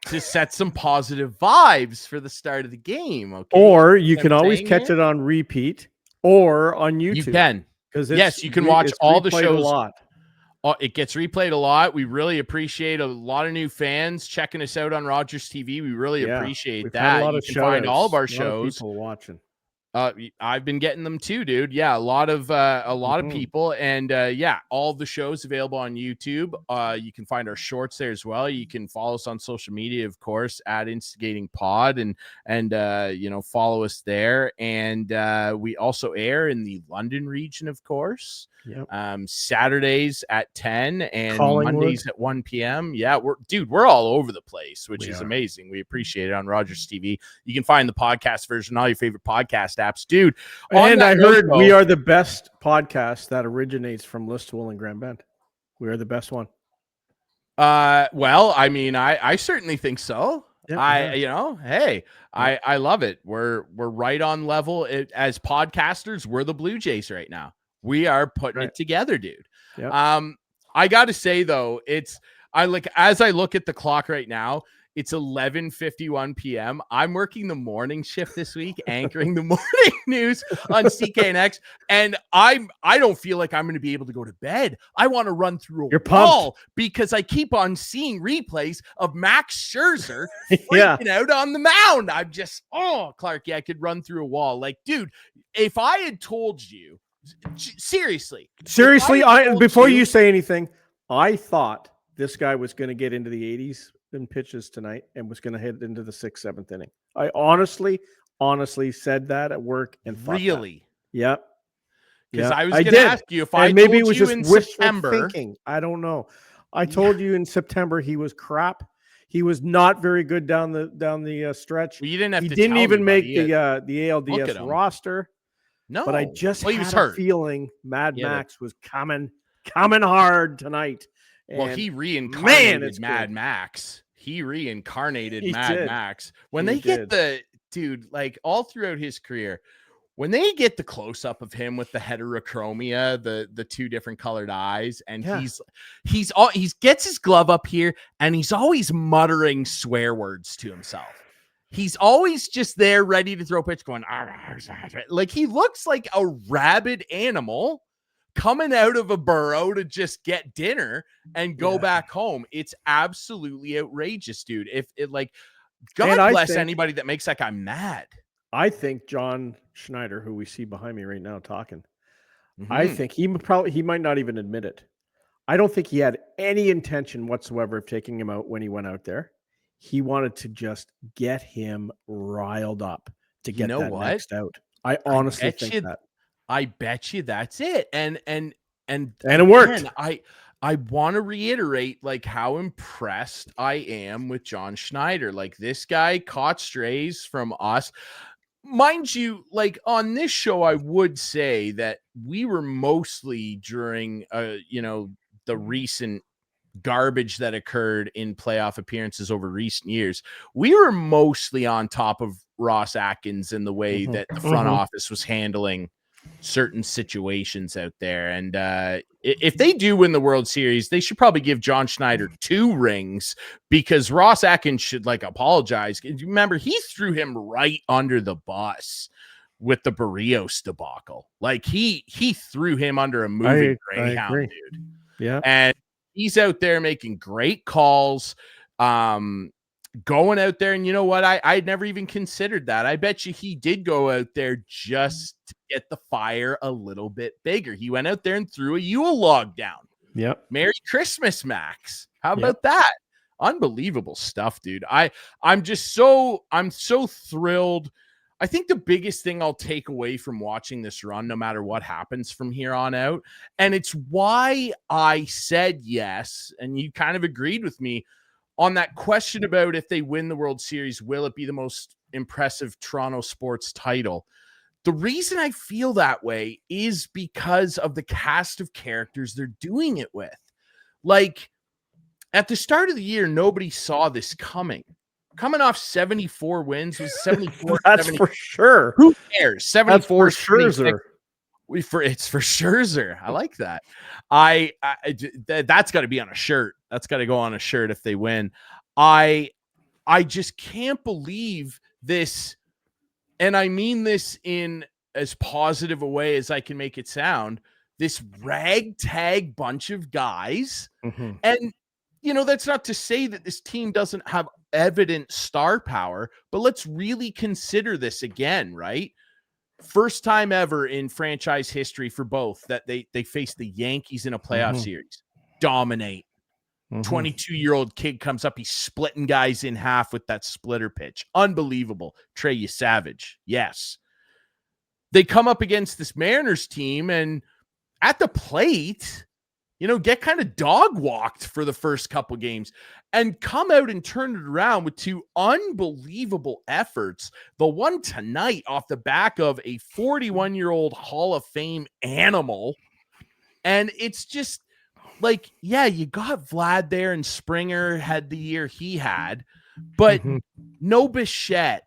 to set some positive vibes for the start of the game. Okay. Or you can always catch it on repeat or on YouTube. You can. Because you can watch all the shows. A lot. It gets replayed a lot. We really appreciate a lot of new fans checking us out on Rogers TV. We really appreciate that. You can find all of our shows. People watching. I've been getting them too, dude. Yeah, a lot of people, and all the shows available on YouTube. You can find our shorts there as well. You can follow us on social media, of course, at Instigating Pod, and follow us there. And we also air in the London region, of course. Yep. Saturdays at 10 and Mondays at 1 p.m. Yeah, we're all over the place, which is amazing. We appreciate it on Rogers TV. You can find the podcast version, all your favorite podcast apps, dude. And I heard we are the best podcast that originates from Listowel and Grand Bend. We are the best one. Well, I mean, I certainly think so. I love it. We're right on level as podcasters. We're the Blue Jays right now. We are putting it together, dude. Yeah. I got to say though, as I look at the clock right now, it's 11:51 p.m. I'm working the morning shift this week, anchoring the morning news on CKNX, and I don't feel like I'm going to be able to go to bed. I want to run through a wall because I keep on seeing replays of Max Scherzer freaking out on the mound. I'm just, Clarky, I could run through a wall. Like, dude, if I had told you, seriously, before you say anything, I thought this guy was going to get into the 80s in pitches tonight and was going to head into the 6th, 7th inning. I honestly said that at work and thought really, that. Yep. Because I was going to ask you if I maybe told it was you just in wishful September. Thinking. I don't know. I told you in September he was crap. He was not very good down the stretch. Well, you didn't have he to didn't tell even me, make the ALDS roster. No, but I just he had was a hurt. feeling Mad Max was coming hard tonight. And well, he reincarnated Mad Max. He reincarnated Mad Max. When they get the dude, like all throughout his career, when they get the close up of him with the heterochromia, the two different colored eyes, and he gets his glove up here and he's always muttering swear words to himself. He's always just there ready to throw a pitch going, like he looks like a rabid animal coming out of a burrow to just get dinner and go back home. It's absolutely outrageous, dude. If it like, God bless anybody that makes that guy mad. I think John Schneider, who we see behind me right now talking, I think he might not even admit it. I don't think he had any intention whatsoever of taking him out when he went out there. He wanted to just get him riled up to get next out. I honestly think that. I bet you that's it. And it worked. I want to reiterate like how impressed I am with John Schneider. Like this guy caught strays from us. Mind you, like on this show, I would say that we were mostly during the recent garbage that occurred in playoff appearances over recent years. We were mostly on top of Ross Atkins and the way that the front office was handling certain situations out there. And if they do win the World Series, they should probably give John Schneider 2 rings because Ross Atkins should like apologize. Remember, he threw him right under the bus with the Barrios debacle. Like he threw him under a moving Greyhound, dude. Yeah. And he's out there making great calls, going out there. And you know what? I'd never even considered that. I bet you he did go out there just to get the fire a little bit bigger. He went out there and threw a Yule log down. Yep. Merry Christmas, Max. How about that? Unbelievable stuff, dude. I'm so thrilled. I think the biggest thing I'll take away from watching this run, no matter what happens from here on out, and it's why I said yes, and you kind of agreed with me on that question about if they win the World Series, will it be the most impressive Toronto sports title? The reason I feel that way is because of the cast of characters they're doing it with. Like, at the start of the year, nobody saw this coming. Coming off 74 wins was 74. That's for sure. Who cares? 74 That's for Scherzer. It's for Scherzer. I like that. That's got to be on a shirt. That's got to go on a shirt if they win. I just can't believe this, and I mean this in as positive a way as I can make it sound. This ragtag bunch of guys, and that's not to say that this team doesn't have evident star power, but let's really consider this again, right? First time ever in franchise history for both that they face the Yankees in a playoff series. Dominate. 22-year-old kid comes up, he's splitting guys in half with that splitter pitch. Unbelievable. Trey, you savage. Yes. They come up against this Mariners team and at the plate, get kind of dog walked for the first couple games and come out and turn it around with 2 unbelievable efforts. The one tonight off the back of a 41-year-old Hall of Fame animal. And it's just like, you got Vlad there and Springer had the year he had, but no Bichette,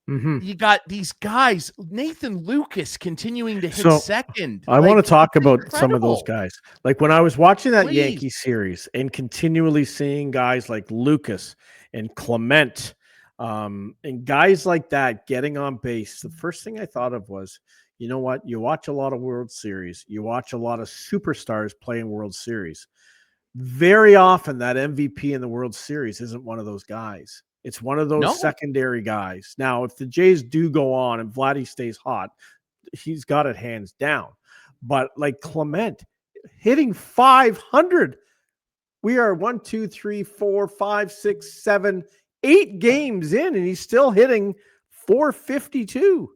You got these guys, Nathan Lucas continuing to hit So, second. I want to talk about incredible. some of those guys. Like when I was watching that Please. Yankee series and continually seeing guys like Lucas and Clement, and guys like that getting on base, the first thing I thought of was, you know what? You watch a lot of World Series. You watch a lot of superstars playing World Series. Very often that MVP in the World Series isn't one of those guys. It's one of those secondary guys. Now, if the Jays do go on and Vladdy stays hot, he's got it hands down. But like Clement hitting 500, we are 1, 2, 3, 4, 5, 6, 7, 8 games in, and he's still hitting 452.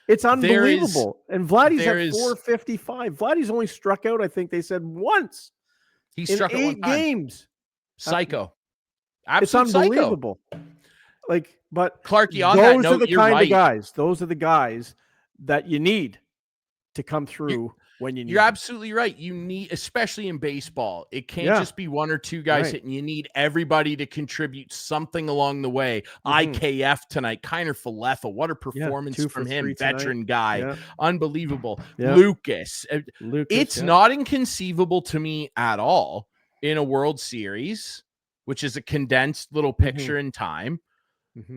It's unbelievable. And Vladdy's at 455. Vladdy's only struck out, I think they said, once. He struck out 8 games. Psycho. It's unbelievable. Psycho. Like, but Clarky, on that note, you're right. Those are the guys that you need to come through when you need. You're absolutely right. You need, especially in baseball, it can't just be 1 or 2 guys hitting. You need everybody to contribute something along the way. IKF tonight, Kiner Falefa. What a performance from him. Veteran guy. Unbelievable. Lucas. It's not inconceivable to me at all in a World Series, which is a condensed little picture in time,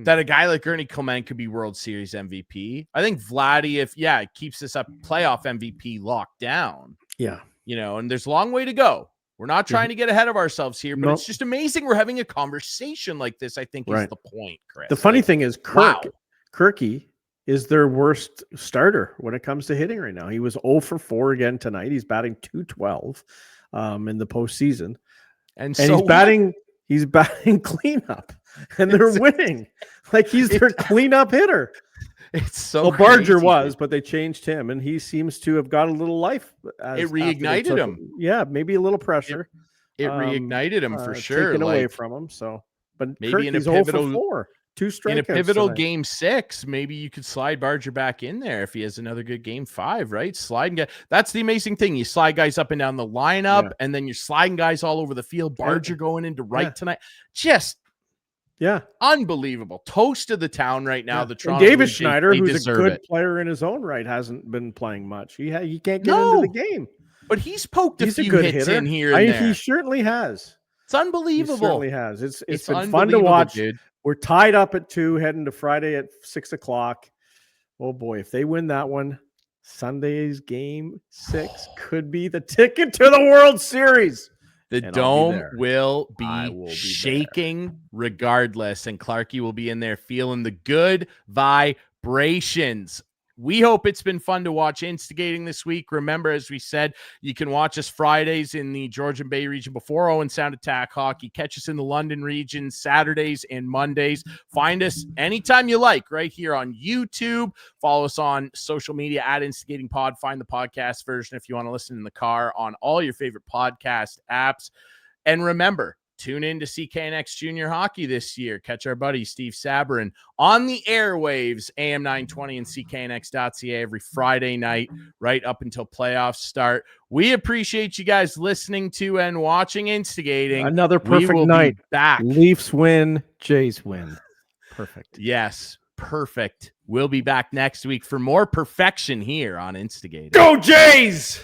that a guy like Ernie Clement could be World Series MVP. I think Vladdy, if keeps this up, playoff MVP locked down. Yeah. And there's a long way to go. We're not trying to get ahead of ourselves here, but it's just amazing we're having a conversation like this, I think is the point, Chris. The funny thing is Kirky is their worst starter when it comes to hitting right now. He was 0 for 4 again tonight. He's batting .212 in the postseason. And he's batting cleanup, and they're winning. Like he's their cleanup hitter. It's so Barger was, but they changed him, and he seems to have got a little life. It reignited him. Yeah, maybe a little pressure. It reignited him for sure. Taken away from him. So, but maybe in a pivotal 2 strikeouts in a pivotal tonight. Game 6, maybe you could slide Barger back in there if he has another good game 5, right? Slide and get. That's the amazing thing. You slide guys up and down the lineup, and then you're sliding guys all over the field. Barger going into right tonight. Just unbelievable. Toast of the town right now. The Toronto David Schneider, who's a good player in his own right, hasn't been playing much. He can't get into the game. But he's poked a few hits in here and there. He certainly has. It's unbelievable. He certainly has. It's been fun to watch. Dude. We're tied up at 2, heading to Friday at 6 o'clock. Oh boy, if they win that one, Sunday's game 6 could be the ticket to the World Series. The dome will be shaking regardless, and Clarky will be in there feeling the good vibrations. We hope it's been fun to watch Instigating this week. Remember, as we said, you can watch us Fridays in the Georgian Bay region before Owen Sound Attack Hockey. Catch us in the London region Saturdays and Mondays. Find us anytime you like right here on YouTube. Follow us on social media at Instigating Pod. Find the podcast version if you want to listen in the car on all your favorite podcast apps. And remember, tune in to CKNX Junior Hockey this year. Catch our buddy Steve Sabourin on the airwaves, AM 920 and CKNX.ca every Friday night, right up until playoffs start. We appreciate you guys listening to and watching Instigating. Another perfect night. Back. Leafs win, Jays win. Perfect. Yes, perfect. We'll be back next week for more perfection here on Instigating. Go Jays!